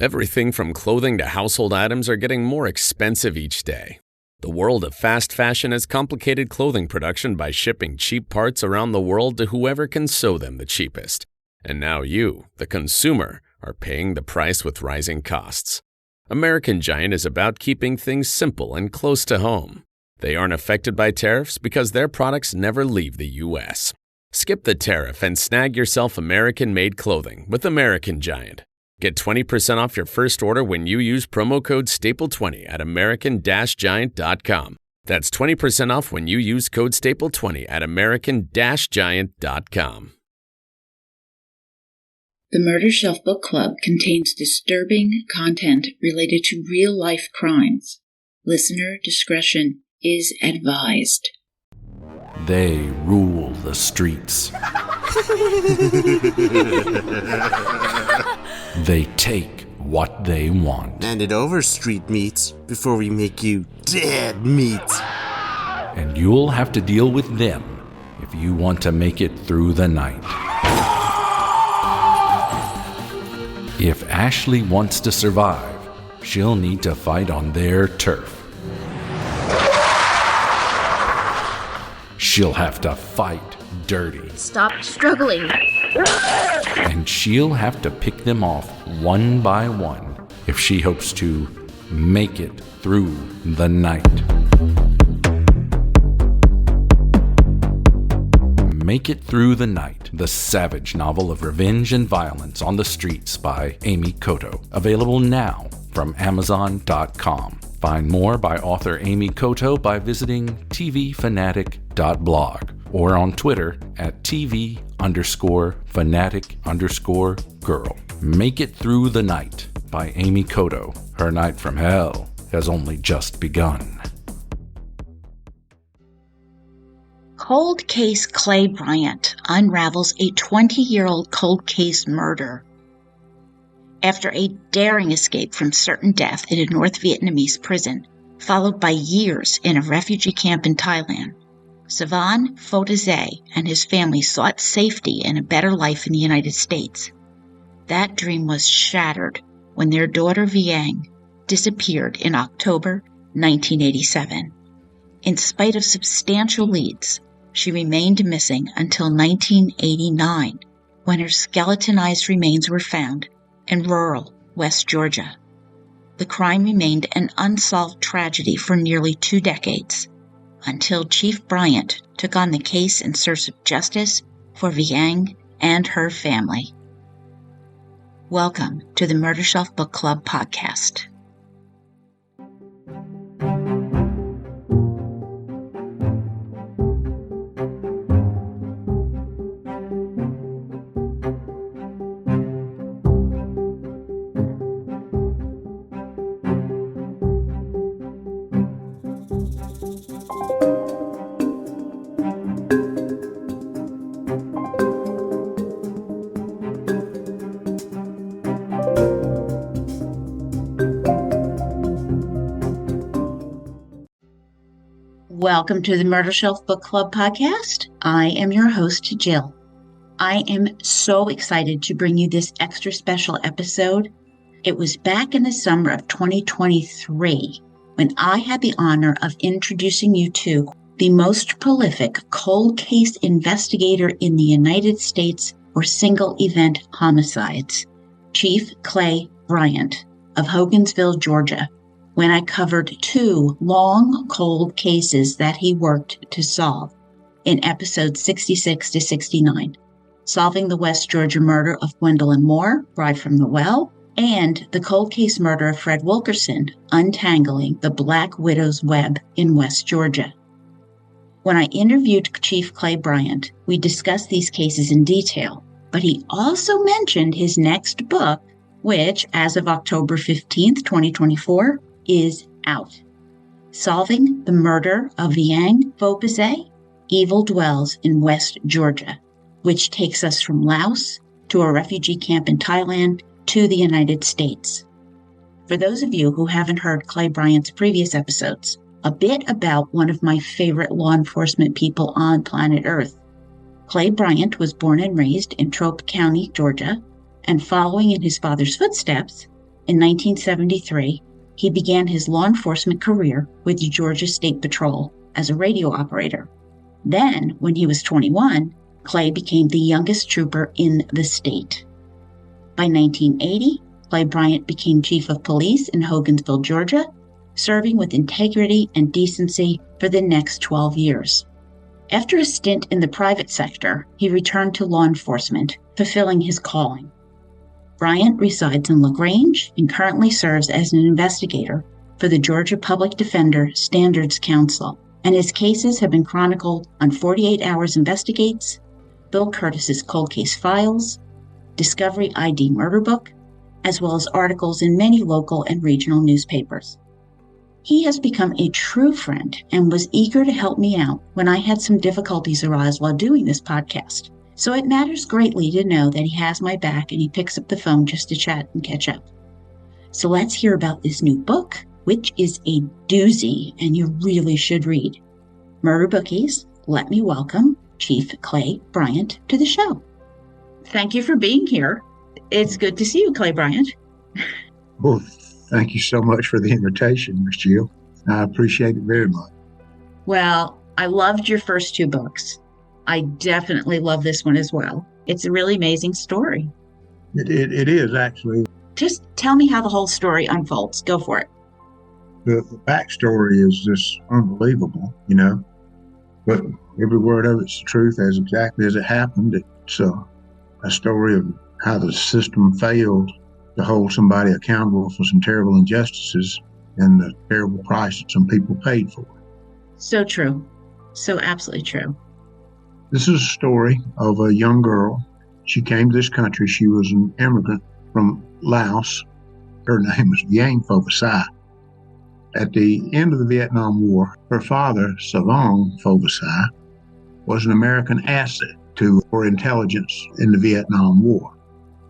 Everything from clothing to household items are getting more expensive each day. The world of fast fashion has complicated clothing production by shipping cheap parts around the world to whoever can sew them the cheapest. And now you, the consumer, are paying the price with rising costs. American Giant is about keeping things simple and close to home. They aren't affected by tariffs because their products never leave the U.S. Skip the tariff and snag yourself American-made clothing with American Giant. Get 20% off your first order when you use promo code STAPLE20 at american-giant.com. That's 20% off when you use code STAPLE20 at american-giant.com. The Murder Shelf Book Club contains disturbing content related to real-life crimes. Listener discretion is advised. They rule the streets. They take what they want. Hand it over, street meats, before we make you dead meat. And you'll have to deal with them if you want to make it through the night. If Ashley wants to survive, she'll need to fight on their turf. She'll have to fight dirty. Stop struggling. And she'll have to pick them off one by one if she hopes to make it through the night. Make It Through the Night, the savage novel of revenge and violence on the streets by Amy Cotto. Available now from Amazon.com. Find more by author Amy Cotto by visiting tvfanatic.blog or on Twitter at TV_fanatic_girl. Make It Through the Night by Amy Cotto. Her night from hell has only just begun. Cold case Clay Bryant unravels a 20-year-old cold case murder. After a daring escape from certain death in a North Vietnamese prison, followed by years in a refugee camp in Thailand, Vieng Phovixay and his family sought safety and a better life in the United States. That dream was shattered when their daughter Vieng disappeared in October 1987. In spite of substantial leads, she remained missing until 1989, when her skeletonized remains were found in rural West Georgia. The crime remained an unsolved tragedy for nearly 2 decades, until Chief Bryant took on the case in search of justice for Vieng and her family. Welcome to the Murder Shelf Book Club podcast. Welcome to the Murder Shelf Book Club podcast. I am your host, Jill. I am so excited to bring you this extra special episode. It was back in the summer of 2023 when I had the honor of introducing you to the most prolific cold case investigator in the United States for single event homicides, Chief Clay Bryant of Hogansville, Georgia, when I covered 2 long, cold cases that he worked to solve in episodes 66 to 69, solving the West Georgia murder of Gwendolyn Moore, Bride from the Well, and the cold case murder of Fred Wilkerson, Untangling the Black Widow's Web in West Georgia. When I interviewed Chief Clay Bryant, we discussed these cases in detail, but he also mentioned his next book, which, as of October 15th, 2024, is out. Solving the Murder of Vieng Phovixay, Evil Dwells in West Georgia, which takes us from Laos to a refugee camp in Thailand to the United States. For those of you who haven't heard Clay Bryant's previous episodes, a bit about one of my favorite law enforcement people on planet Earth. Clay Bryant was born and raised in Trope County, Georgia, and following in his father's footsteps, In 1973, he began his law enforcement career with the Georgia State Patrol as a radio operator. Then, when he was 21, Clay became the youngest trooper in the state. By 1980, Clay Bryant became chief of police in Hogansville, Georgia, serving with integrity and decency for the next 12 years. After a stint in the private sector, he returned to law enforcement, fulfilling his calling. Bryant resides in LaGrange and currently serves as an investigator for the Georgia Public Defender Standards Council, and his cases have been chronicled on 48 Hours Investigates, Bill Curtis's Cold Case Files, Discovery ID Murder Book, as well as articles in many local and regional newspapers. He has become a true friend and was eager to help me out when I had some difficulties arise while doing this podcast. So it matters greatly to know that he has my back and he picks up the phone just to chat and catch up. So let's hear about this new book, which is a doozy and you really should read. Murder Bookies, let me welcome Chief Clay Bryant to the show. Thank you for being here. It's good to see you, Clay Bryant. Well, thank you so much for the invitation, Ms. Jill. I appreciate it very much. Well, I loved your first two books. I definitely love this one as well. It's a really amazing story. It is, actually. Just tell me how the whole story unfolds. Go for it. The backstory is just unbelievable, but every word of it's the truth as exactly as it happened. It's a story of how the system failed to hold somebody accountable for some terrible injustices and the terrible price that some people paid for it. So true. So absolutely true. This is a story of a young girl. She came to this country. She was an immigrant from Laos. Her name was Vieng Phovixay. At the end of the Vietnam War, her father, Vieng Phovixay, was an American asset for intelligence in the Vietnam War.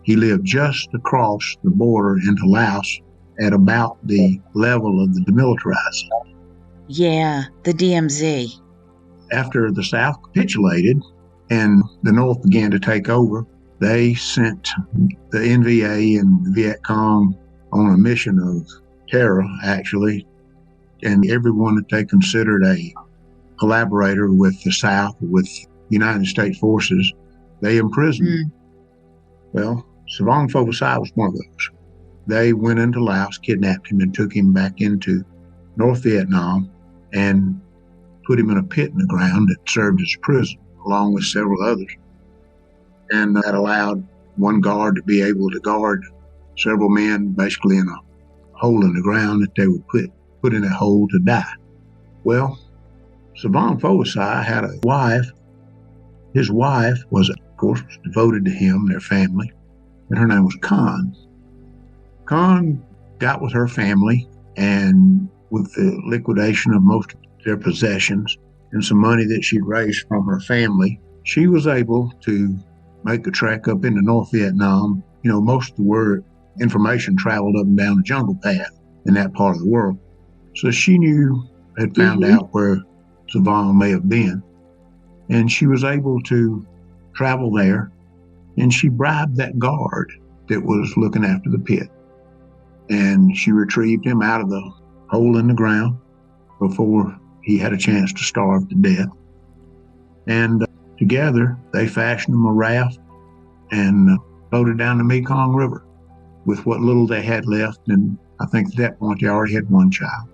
He lived just across the border into Laos at about the level of the demilitarized zone. Yeah, the DMZ. After the South capitulated and the North began to take over, they sent the NVA and the Viet Cong on a mission of terror, actually, and everyone that they considered a collaborator with the South, with United States forces, they imprisoned. Well, Vieng Phovixay was one of those. They went into Laos, kidnapped him, and took him back into North Vietnam and put him in a pit in the ground that served as a prison, along with several others. And that allowed one guard to be able to guard several men basically in a hole in the ground that they would put in a hole to die. Well, Vieng Phovixay had a wife. His wife was, of course, devoted to him, their family, and her name was Con. Con got with her family, and with the liquidation of most of their possessions and some money that she'd raised from her family, she was able to make a trek up into North Vietnam. Most of the information traveled up and down the jungle path in that part of the world. So she had found out where Vieng may have been. And she was able to travel there, and she bribed that guard that was looking after the pit. And she retrieved him out of the hole in the ground before he had a chance to starve to death. And together, they fashioned him a raft and floated down the Mekong River with what little they had left. And I think at that point, they already had one child.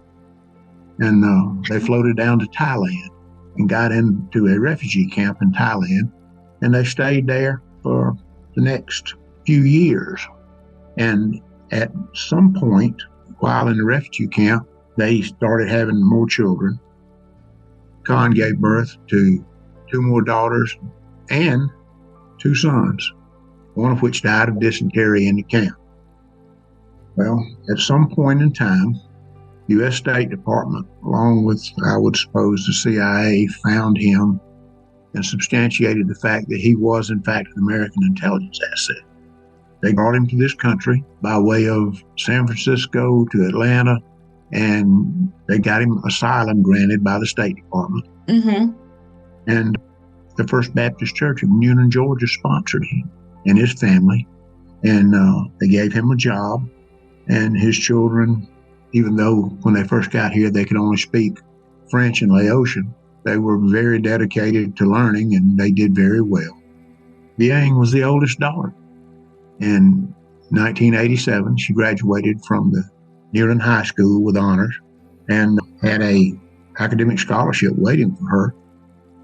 And they floated down to Thailand and got into a refugee camp in Thailand. And they stayed there for the next few years. And at some point, while in the refugee camp, they started having more children. Con gave birth to 2 more daughters and 2 sons, one of which died of dysentery in the camp. Well, at some point in time, U.S. State Department, along with, I would suppose, the CIA, found him and substantiated the fact that he was, in fact, an American intelligence asset. They brought him to this country by way of San Francisco to Atlanta, and they got him asylum granted by the State Department. And the First Baptist Church of Newnan, Georgia, sponsored him and his family, and they gave him a job. And his children, even though when they first got here they could only speak French and Laotian, they were very dedicated to learning and they did very well. Vieng was the oldest daughter. In 1987, she graduated from the Nearland High School with honors and had a academic scholarship waiting for her,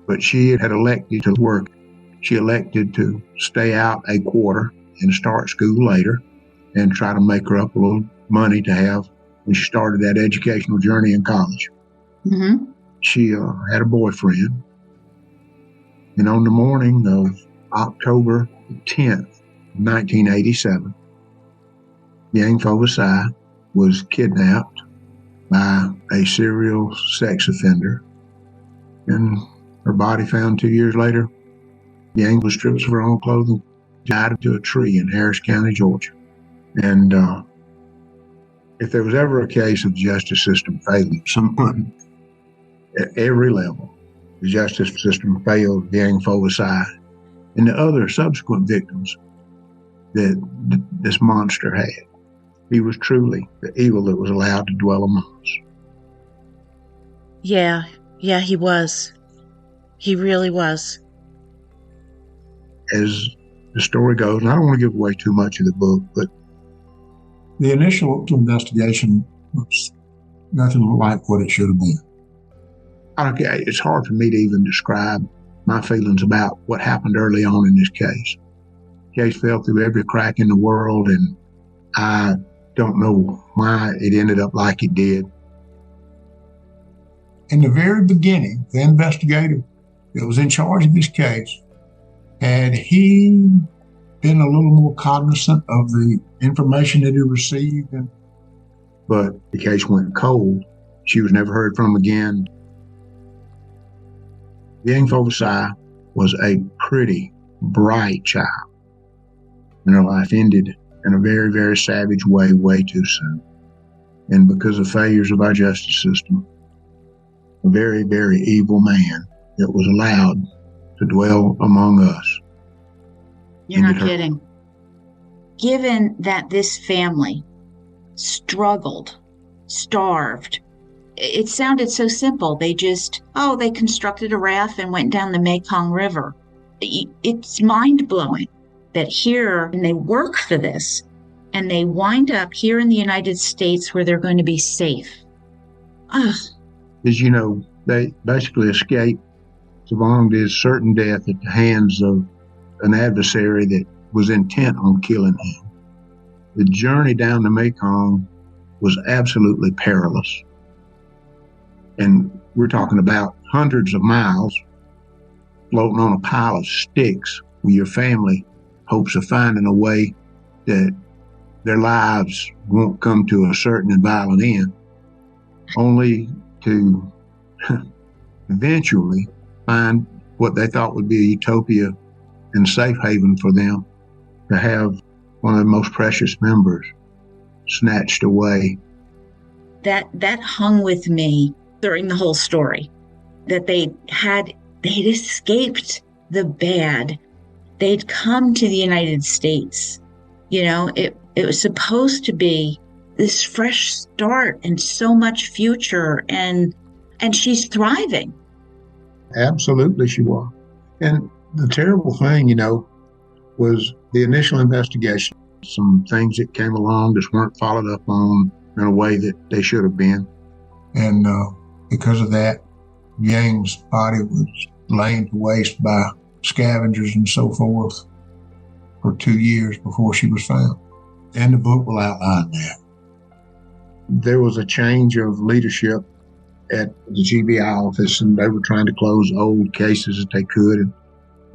but she had elected to work. She elected to stay out a quarter and start school later and try to make her up a little money to have when she started that educational journey in college. Mm-hmm. She had a boyfriend, and on the morning of October 10th, 1987, Vieng Phovixay was kidnapped by a serial sex offender, and her body found 2 years later. Vieng was stripped of her own clothing, tied to a tree in Harris County, Georgia. And if there was ever a case of justice system failing someone at every level, the justice system failed Vieng Phovixay and the other subsequent victims that this monster had. He was truly the evil that was allowed to dwell among us. Yeah, he was. He really was. As the story goes, and I don't want to give away too much of the book, but the initial investigation was nothing like what it should have been. It's hard for me to even describe my feelings about what happened early on in this case. The case fell through every crack in the world, and I don't know why it ended up like it did. In the very beginning, the investigator that was in charge of this case, had he been a little more cognizant of the information that he received, but the case went cold. She was never heard from again. Vieng Phovixay was a pretty bright child, and her life ended in a very, very savage way too soon. And because of failures of our justice system, a very, very evil man that was allowed to dwell among us. You're not kidding. Given that this family struggled, starved, it sounded so simple. They constructed a raft and went down the Mekong River. It's mind-blowing that here, and they work for this, and they wind up here in the United States where they're going to be safe. Ugh. As you know, they basically escaped survived certain death at the hands of an adversary that was intent on killing him. The journey down the Mekong was absolutely perilous. And we're talking about hundreds of miles floating on a pile of sticks with your family hopes of finding a way that their lives won't come to a certain and violent end, only to eventually find what they thought would be a utopia and safe haven for them, to have one of the most precious members snatched away. That hung with me during the whole story, that they'd escaped the bad. They'd come to the United States. You know, it was supposed to be this fresh start and so much future, and she's thriving. Absolutely she was. And the terrible thing, was the initial investigation. Some things that came along just weren't followed up on in a way that they should have been. And because of that, Vieng's body was laying to waste by scavengers and so forth for 2 years before she was found. And the book will outline that. There was a change of leadership at the GBI office, and they were trying to close old cases that they could. And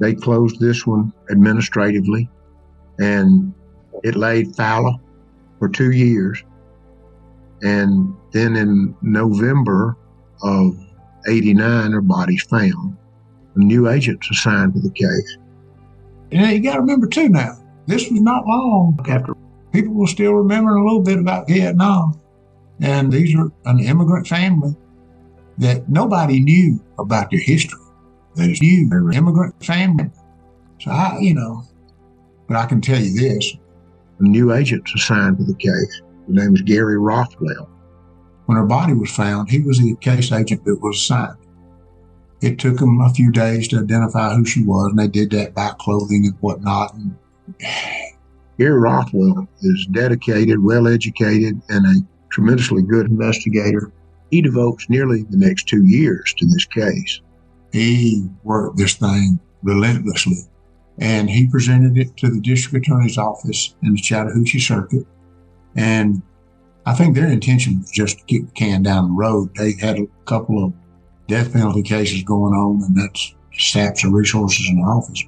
they closed this one administratively, and it laid fallow for 2 years. And then in November of '89, her body's found. New agents assigned to the case. And you got to remember too now, this was not long after. People were still remembering a little bit about Vietnam. And these are an immigrant family that nobody knew about their history. They just knew they were an immigrant family. So but I can tell you this, the new agents assigned to the case His name was Gary Rothwell. When her body was found, he was the case agent that was assigned. It took them a few days to identify who she was, and they did that by clothing and whatnot. And Gary Rothwell is dedicated, well-educated, and a tremendously good investigator. He devotes nearly the next 2 years to this case. He worked this thing relentlessly, and he presented it to the district attorney's office in the Chattahoochee Circuit. And I think their intention was just to kick the can down the road. They had a couple of death penalty cases going on, and that's saps of resources in the office.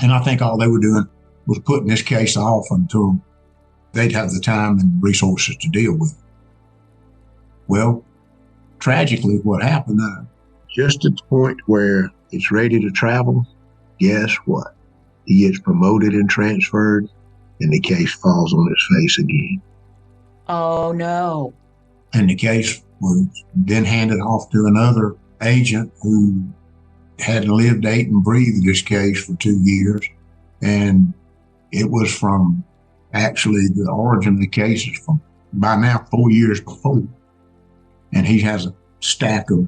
And I think all they were doing was putting this case off until they'd have the time and resources to deal with it. Well, tragically, what happened, just at the point where it's ready to travel, guess what? He gets promoted and transferred, and the case falls on its face again. Oh, no. And the case was then handed off to another agent who had lived, ate, and breathed this case for 2 years. And it was from actually the origin of the case is from by now 4 years before. And he has a stack of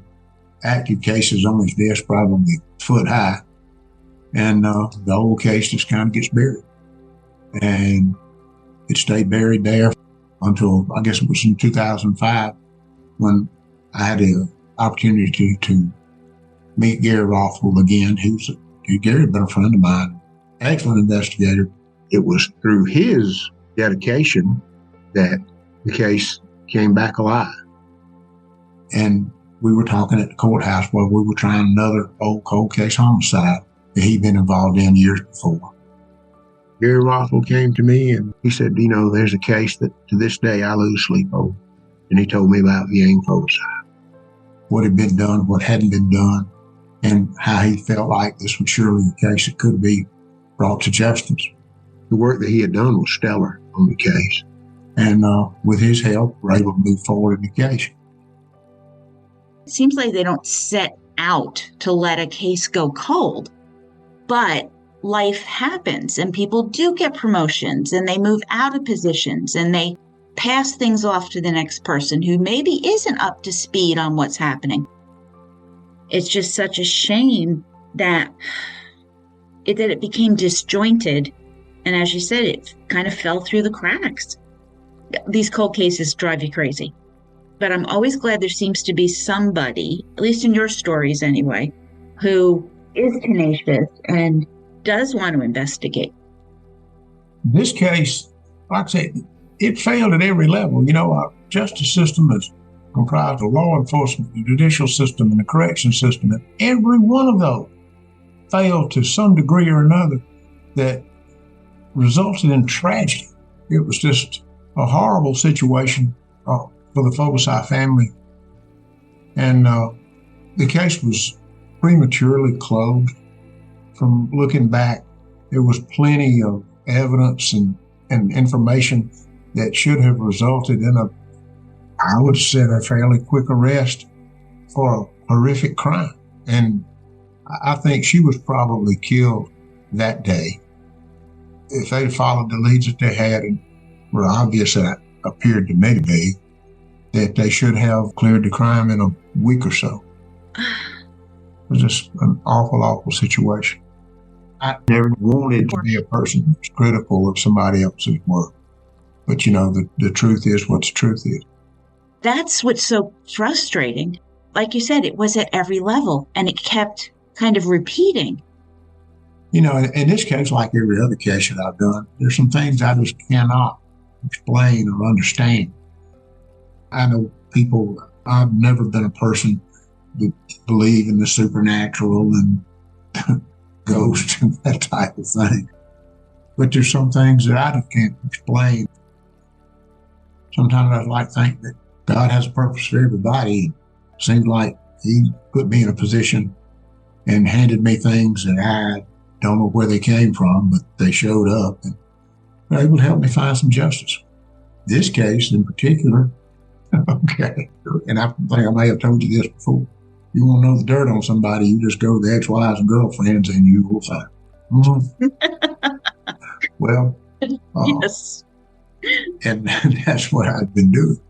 active cases on his desk, probably foot high. And the whole case just kind of gets buried. And it stayed buried there until, I guess it was in 2005, when I had the opportunity to meet Gary Rothwell again. Gary had been a friend of mine, excellent investigator. It was through his dedication that the case came back alive. And we were talking at the courthouse while we were trying another old cold case homicide that he'd been involved in years before. Gary Rothwell came to me and he said, there's a case that to this day I lose sleep over. And he told me about Vieng Phovixay, what had been done, what hadn't been done, and how he felt like this was surely a case that could be brought to justice. The work that he had done was stellar on the case. And with his help, we're able to move forward in the case. It seems like they don't set out to let a case go cold, but life happens and people do get promotions and they move out of positions and they pass things off to the next person who maybe isn't up to speed on what's happening. It's just such a shame that it became disjointed. And as you said, it kind of fell through the cracks. These cold cases drive you crazy. But I'm always glad there seems to be somebody, at least in your stories anyway, who is tenacious and does want to investigate. This case, like I said, it failed at every level. Our justice system is comprised of law enforcement, the judicial system, and the correction system. And every one of those failed to some degree or another that resulted in tragedy. It was just a horrible situation for the Phovixay family. And the case was prematurely closed. From looking back, there was plenty of evidence and information that should have resulted in I would have said, a fairly quick arrest for a horrific crime. And I think she was probably killed that day. If they'd followed the leads that they had and were obvious that appeared to me to be, that they should have cleared the crime in a week or so. It was just an awful, awful situation. I never wanted to be a person who's critical of somebody else's work. But, the truth is what the truth is. That's what's so frustrating. Like you said, it was at every level, and it kept kind of repeating. In this case, like every other case that I've done, there's some things I just cannot explain or understand. I know people, I've never been a person that believe in the supernatural and ghosts and that type of thing. But there's some things that I just can't explain. Sometimes I'd like to think that God has a purpose for everybody. It seems like he put me in a position and handed me things that I don't know where they came from, but they showed up and were able to help me find some justice. This case in particular, okay, and I think I may have told you this before. You want to know the dirt on somebody, you just go to the ex-wives and girlfriends and you will find. Mm-hmm. Well, yes. And that's what I'd been doing.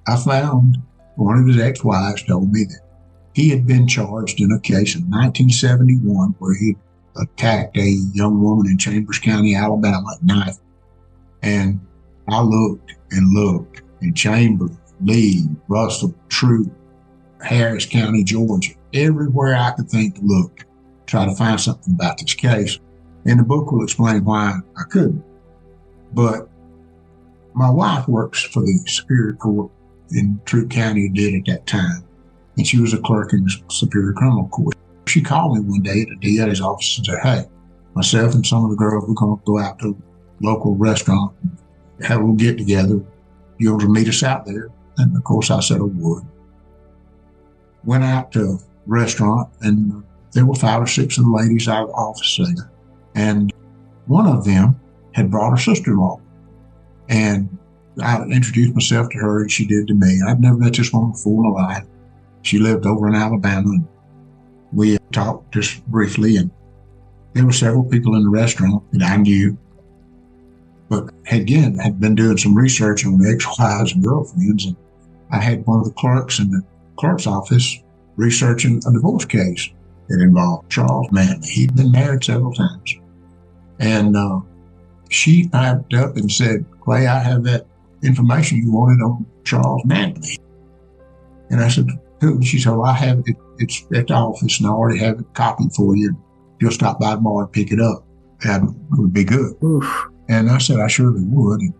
I found one of his ex-wives told me that he had been charged in a case in 1971 where he attacked a young woman in Chambers County, Alabama at night. And I looked and looked in Chambers, Lee, Russell, Troop, Harris County, Georgia, everywhere I could think to look, try to find something about this case. And the book will explain why I couldn't. But my wife works for the Superior Court in Troop County, did at that time. And she was a clerk in the Superior Criminal Court. She called me one day at the DA's office and said, hey, myself and some of the girls, we're going to go out to a local restaurant and have a little get together. You want to meet us out there? And of course I said I would. Went out to a restaurant and there were 5 or 6 of the ladies out of the office there. And one of them had brought her sister-in-law. And I introduced myself to her and she did to me. I'd never met this woman before in my life. She lived over in Alabama and we talked just briefly, and there were several people in the restaurant that I knew, but again, had been doing some research on ex-wives and girlfriends, and I had one of the clerks in the clerk's office researching a divorce case that involved Charles Manley. He'd been married several times. And she piped up and said, Clay, I have that information you wanted on Charles Manley. And I said, who? And she said, well, I have it. It's at the office and I already have it copied for you. You'll stop by tomorrow and pick it up. And it would be good. Oof. And I said, I surely would. And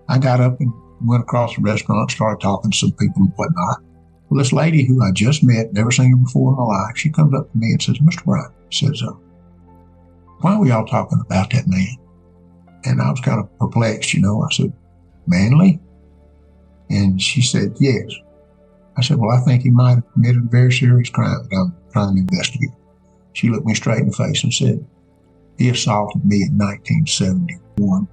I got up and went across the restaurant, started talking to some people and whatnot. Well, this lady who I just met, never seen her before in my life, she comes up to me and says, Mr. Bryant, says, why are we all talking about that man? And I was kind of perplexed, you know. I said, Manley? And she said, yes. I said, well, I think he might have committed a very serious crime that I'm trying to investigate. She looked me straight in the face and said, he assaulted me in 1971.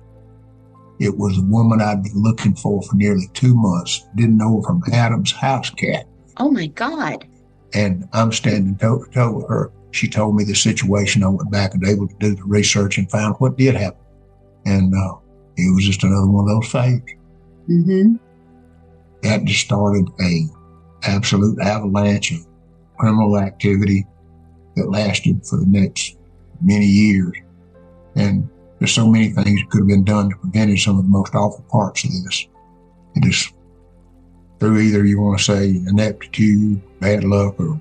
It was a woman I'd been looking for nearly 2 months. Didn't know her from Adam's house cat. Oh, my God. And I'm standing toe to toe with her. She told me the situation. I went back and able to do the research and found what did happen. And it was just another one of those fakes. Mm-hmm. That just started a absolute avalanche of criminal activity that lasted for the next many years. And there's so many things that could have been done to prevent some of the most awful parts of this. It is through either, you want to say, ineptitude, bad luck, or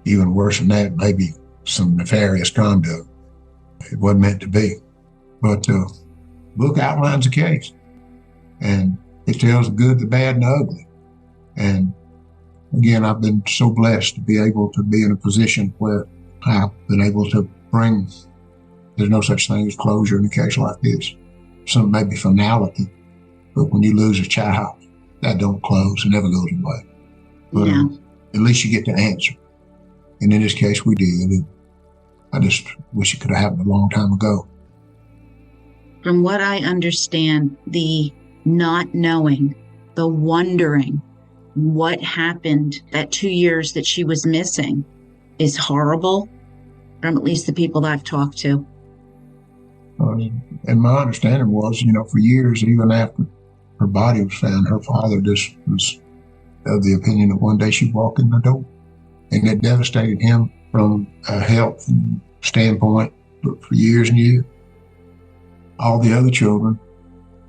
even worse than that, maybe some nefarious conduct. It wasn't meant to be. But the book outlines the case. And it tells the good, the bad, and the ugly. And again, I've been so blessed to be able to be in a position where I've been able to bring, there's no such thing as closure in a case like this. Some maybe finality, but when you lose a child, that don't close, it never goes away. But at least you get the answer. And in this case, we did. And I just wish it could have happened a long time ago. From what I understand, the not knowing, the wondering what happened that 2 years that she was missing is horrible, from at least the people that I've talked to. And my understanding was, you know, for years, even after her body was found, her father just was of the opinion that one day she'd walk in the door. And it devastated him from a health standpoint for years and years. All the other children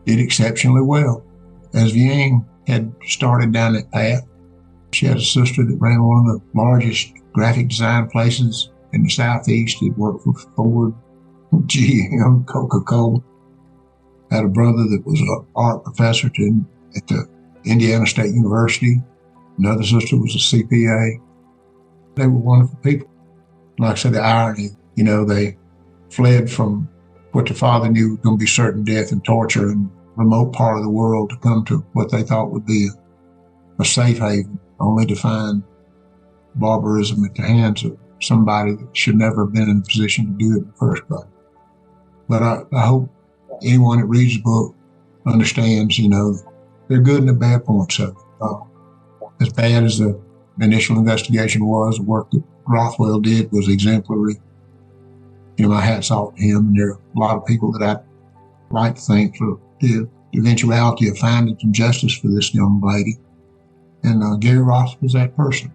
did exceptionally well. As Vieng had started down that path, she had a sister that ran one of the largest graphic design places in the Southeast. He'd worked for Ford, GM, Coca-Cola. Had a brother that was an art professor at the Indiana State University. Another sister was a CPA. They were wonderful people. Like I said, the irony, you know, they fled from what their father knew was going to be certain death and torture in a remote part of the world to come to what they thought would be a safe haven, only to find barbarism at the hands of somebody that should never have been in a position to do it in the first place. But I hope anyone that reads the book understands, you know, there are good and the bad points of it. As bad as the initial investigation was, the work that Rothwell did was exemplary. You know, my hat's off to him, and there are a lot of people that I'd like to think did eventuality of finding some justice for this young lady. And Gary Ross was that person.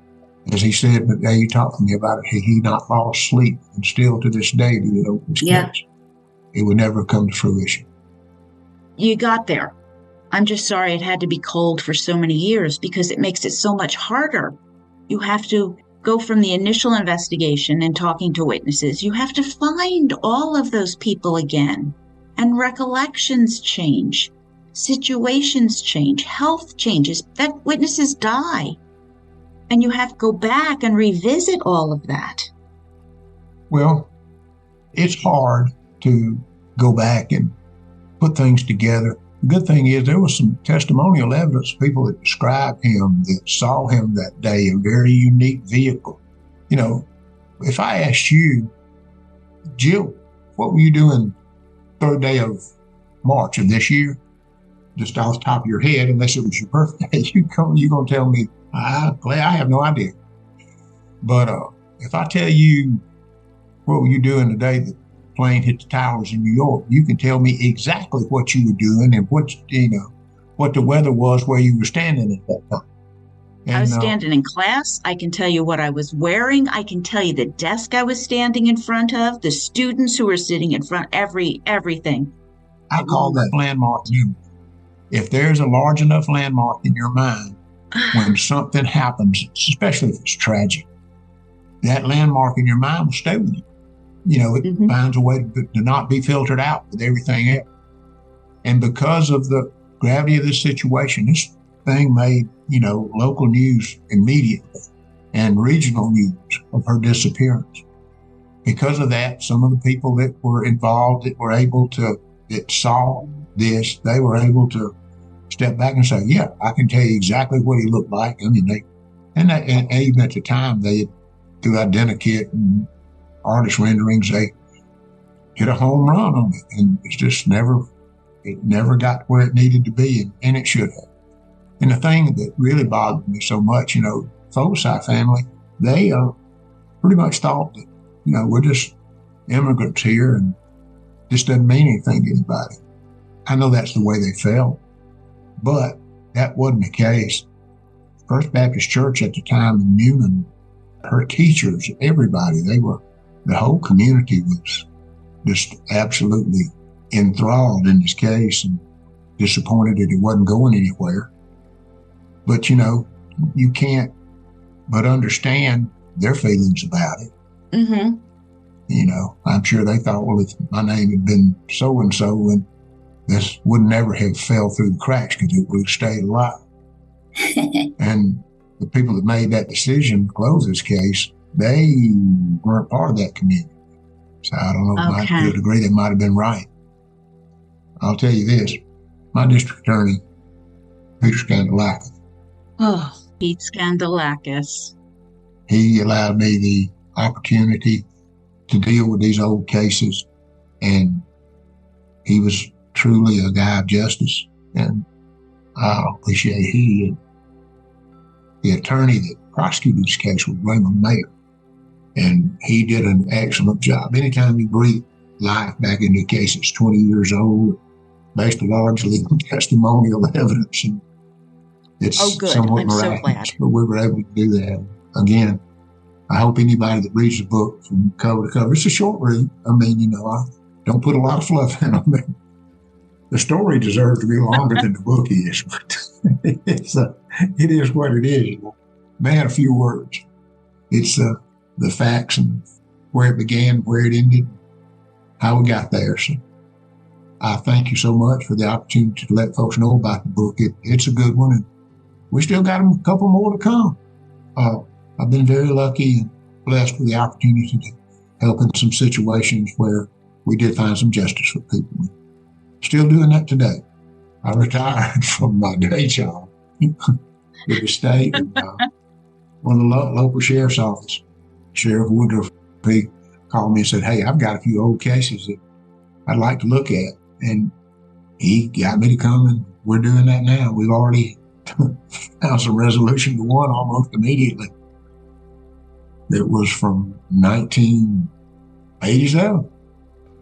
As he said, the day you talked to me about it, he not fall asleep, and still to this day do it over his case. It would never come to fruition. You got there. I'm just sorry it had to be cold for so many years because it makes it so much harder. You have to go from the initial investigation and talking to witnesses. You have to find all of those people again. And recollections change. Situations change. Health changes. That witnesses die. And you have to go back and revisit all of that. Well, it's hard to go back and put things together. The good thing is there was some testimonial evidence, people that described him, that saw him that day, a very unique vehicle. You know, if I asked you, Jill, what were you doing third day of March of this year? Just off the top of your head, unless it was your birthday, you're going to tell me, Clay, I have no idea. But if I tell you what were you doing the day the plane hit the towers in New York, you can tell me exactly what you were doing and what the weather was where you were standing at that time. And, I was standing in class. I can tell you what I was wearing. I can tell you the desk I was standing in front of, the students who were sitting in front, everything. I call that landmark memory. If there's a large enough landmark in your mind, when something happens, especially if it's tragic, that landmark in your mind will stay with you. You know, it finds a way to not be filtered out with everything else. And because of the gravity of this situation, this thing made, local news immediately and regional news of her disappearance. Because of that, some of the people that were involved that saw this, they were able to step back and say, yeah, I can tell you exactly what he looked like. I mean, and even at the time, through identikit and artist renderings, they hit a home run on it. And it never got where it needed to be, and it should have. And the thing that really bothered me so much, Phovixay family, they pretty much thought that, we're just immigrants here and this doesn't mean anything to anybody. I know that's the way they felt, but that wasn't the case. First Baptist Church at the time in Newman, her teachers, everybody, the whole community was just absolutely enthralled in this case and disappointed that it wasn't going anywhere. But, you can't but understand their feelings about it. Mm-hmm. I'm sure they thought, well, if my name had been so-and-so, and this would never have fell through the cracks because it would have stayed alive. And the people that made that decision to close this case, they weren't part of that community. So I don't know, to a degree, they might have been right. I'll tell you this, my district attorney, Peter Scandalakis. Oh, Pete Scandalakis. He allowed me the opportunity to deal with these old cases, and he was truly a guy of justice, and I appreciate he and the attorney that prosecuted this case was Raymond Mayer, and he did an excellent job. Anytime you breathe life back into a case that's 20 years old, based largely on testimonial evidence, and it's somewhat miraculous, but we were able to do that. Again, I hope anybody that reads the book from cover to cover, it's a short read. I mean, I don't put a lot of fluff in on it. The story deserves to be longer than the book is, but it is what it is. Man, a few words. It's the facts and where it began, where it ended, how we got there. So I thank you so much for the opportunity to let folks know about the book. It's a good one, and we still got a couple more to come. I've been very lucky and blessed with the opportunity to help in some situations where we did find some justice for people. Still doing that today. I retired from my day job with the state, and one of the local sheriff's office, Sheriff Woodruff, he called me and said, hey, I've got a few old cases that I'd like to look at. And he got me to come, and we're doing that now. We've already found some resolution to one almost immediately. It was from 1987,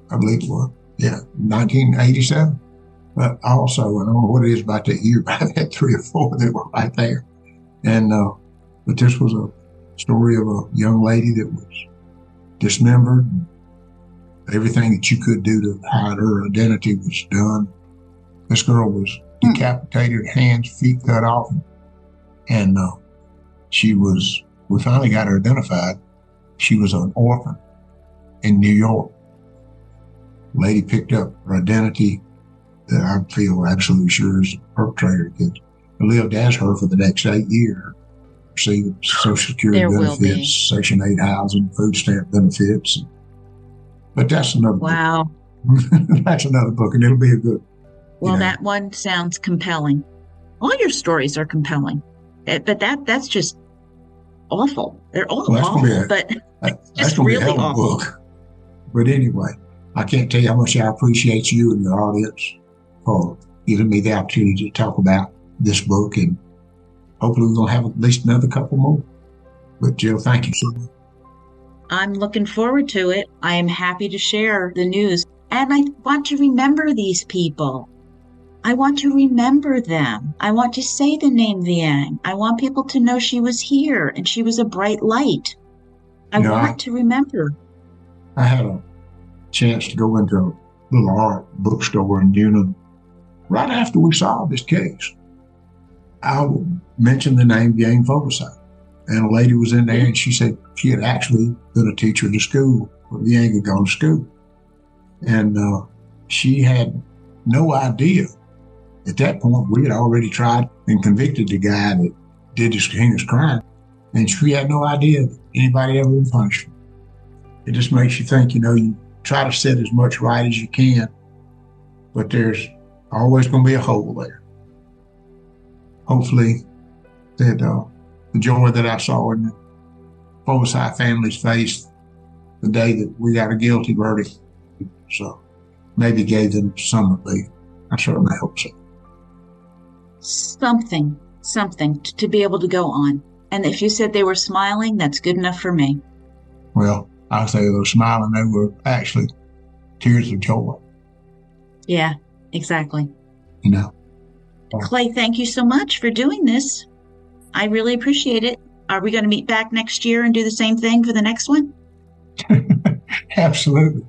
I believe it was. Yeah, 1987. But also, I don't know what it is about that year, but I've had 3 or 4 that were right there. And, but this was a story of a young lady that was dismembered. Everything that you could do to hide her identity was done. This girl was decapitated, hands, feet cut off. And we finally got her identified. She was an orphan in New York. The lady picked up her identity that I feel absolutely sure is the perpetrator, that lived as her for the next 8 years. Received Social Security benefits, Section 8 housing, food stamp benefits. But that's another book. That's another book, and it'll be a good. Well, that one sounds compelling. All your stories are compelling, but that's just awful. They're all awful, but that's going to be a hell of a book. But anyway, I can't tell you how much I appreciate you and your audience for giving me the opportunity to talk about this book, and hopefully we're going to have at least another couple more. But Jill, thank you so much. I'm looking forward to it. I am happy to share the news. And I want to remember these people. I want to remember them. I want to say the name Vieng. I want people to know she was here and she was a bright light. I want to remember. I had a chance to go into a little art bookstore in Unum right after we solved this case. I mentioned the name Vieng Phovixay. And a lady was in there, and she said she had actually been a teacher in the school where Vieng had gone to school. And she had no idea. At that point, we had already tried and convicted the guy that did this heinous crime. And she had no idea that anybody ever been punished. It just makes you think, you try to set as much right as you can, but there's always going to be a hole there. Hopefully that the joy that I saw in the Phovixay family's face the day that we got a guilty verdict, so maybe gave them some relief. I certainly hope so. Something to be able to go on. And if you said they were smiling, that's good enough for me. Well, I'll say they were smiling. They were actually tears of joy. Yeah, exactly. Clay, thank you so much for doing this. I really appreciate it. Are we going to meet back next year and do the same thing for the next one? Absolutely.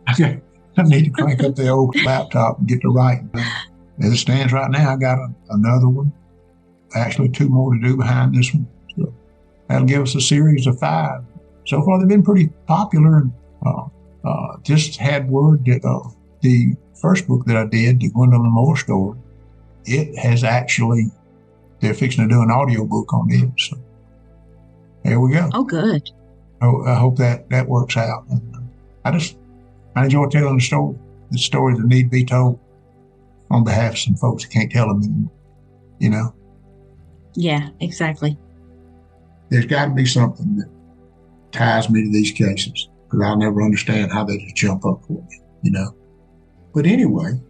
I need to crank up the old laptop and get to writing. As it stands right now, I got another one. Actually, 2 more to do behind this one. So that'll give us a series of 5. So far, they've been pretty popular. And just had word that the first book that I did, the Gwendolyn Moore story, it has actually, they're fixing to do an audiobook on it. So there we go. Oh, good. I hope that works out. And I enjoy telling the stories that need to be told on behalf of some folks that can't tell them anymore, Yeah, exactly. There's got to be something that ties me to these cases, because I'll never understand how they just jump up for me, But anyway,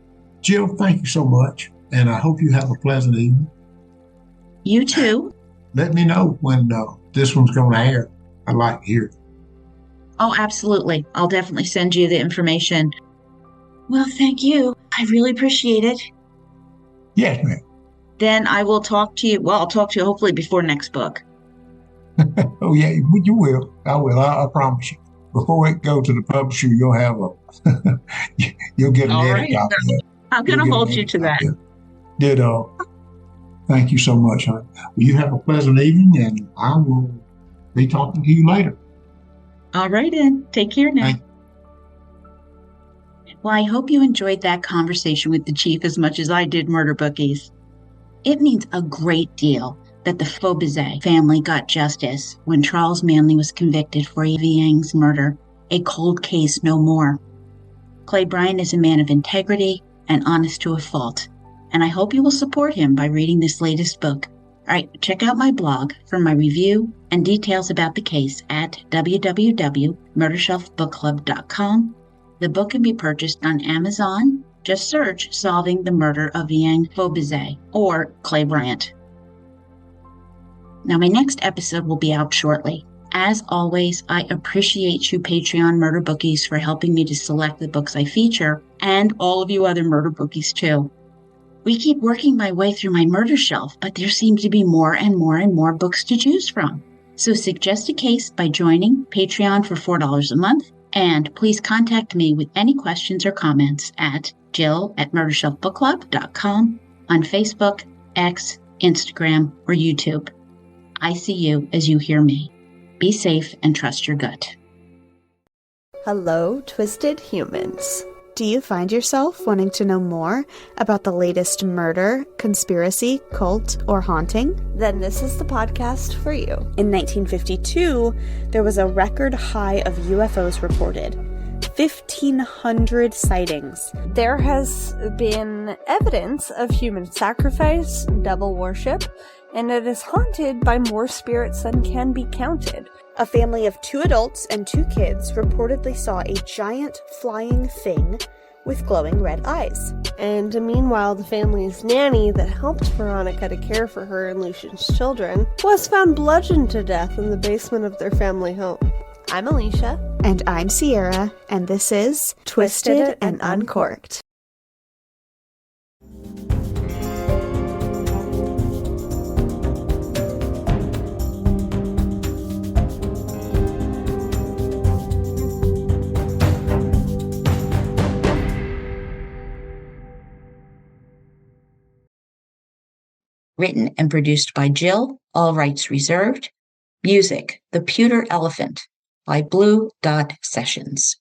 Jill, thank you so much. And I hope you have a pleasant evening. You too. Let me know when this one's going to air. I'd like to hear it. Oh, absolutely. I'll definitely send you the information. Well, thank you. I really appreciate it. Yes, ma'am. Then I will talk to you. Well, I'll talk to you hopefully before next book. Oh, yeah, you will. I will. I promise you. Before it goes to the publisher, you'll have you'll get an edit copy. I'm going to hold you to that. Ditto. Thank you so much, hon. Well, you have a pleasant evening, and I will be talking to you later. All right, then. Take care now. Well, I hope you enjoyed that conversation with the chief as much as I did Murder Bookies. It means a great deal that the Phovixay family got justice when Charles Manley was convicted for Vieng's murder, a cold case no more. Clay Bryant is a man of integrity and honest to a fault, and I hope you will support him by reading this latest book. All right, check out my blog for my review and details about the case at www.murdershelfbookclub.com. The book can be purchased on Amazon. Just search Solving the Murder of Vieng Phovixay or Clay Bryant. Now, my next episode will be out shortly. As always, I appreciate you Patreon Murder Bookies for helping me to select the books I feature, and all of you other Murder Bookies too. We keep working my way through my murder shelf, but there seem to be more and more and more books to choose from. So suggest a case by joining Patreon for $4 a month, and please contact me with any questions or comments at jill@murdershelfbookclub.com, on Facebook, X, Instagram, or YouTube. I see you as you hear me. Be safe and trust your gut. Hello, twisted humans. Do you find yourself wanting to know more about the latest murder, conspiracy, cult, or haunting? Then this is the podcast for you. In 1952, there was a record high of UFOs reported. 1,500 sightings. There has been evidence of human sacrifice, devil worship, and it is haunted by more spirits than can be counted. A family of 2 adults and 2 kids reportedly saw a giant flying thing with glowing red eyes. And meanwhile, the family's nanny that helped Veronica to care for her and Lucian's children was found bludgeoned to death in the basement of their family home. I'm Alicia. And I'm Sierra, and this is Twisted and Uncorked. Written and produced by Jill, all rights reserved. Music, The Pewter Elephant by Blue Dot Sessions.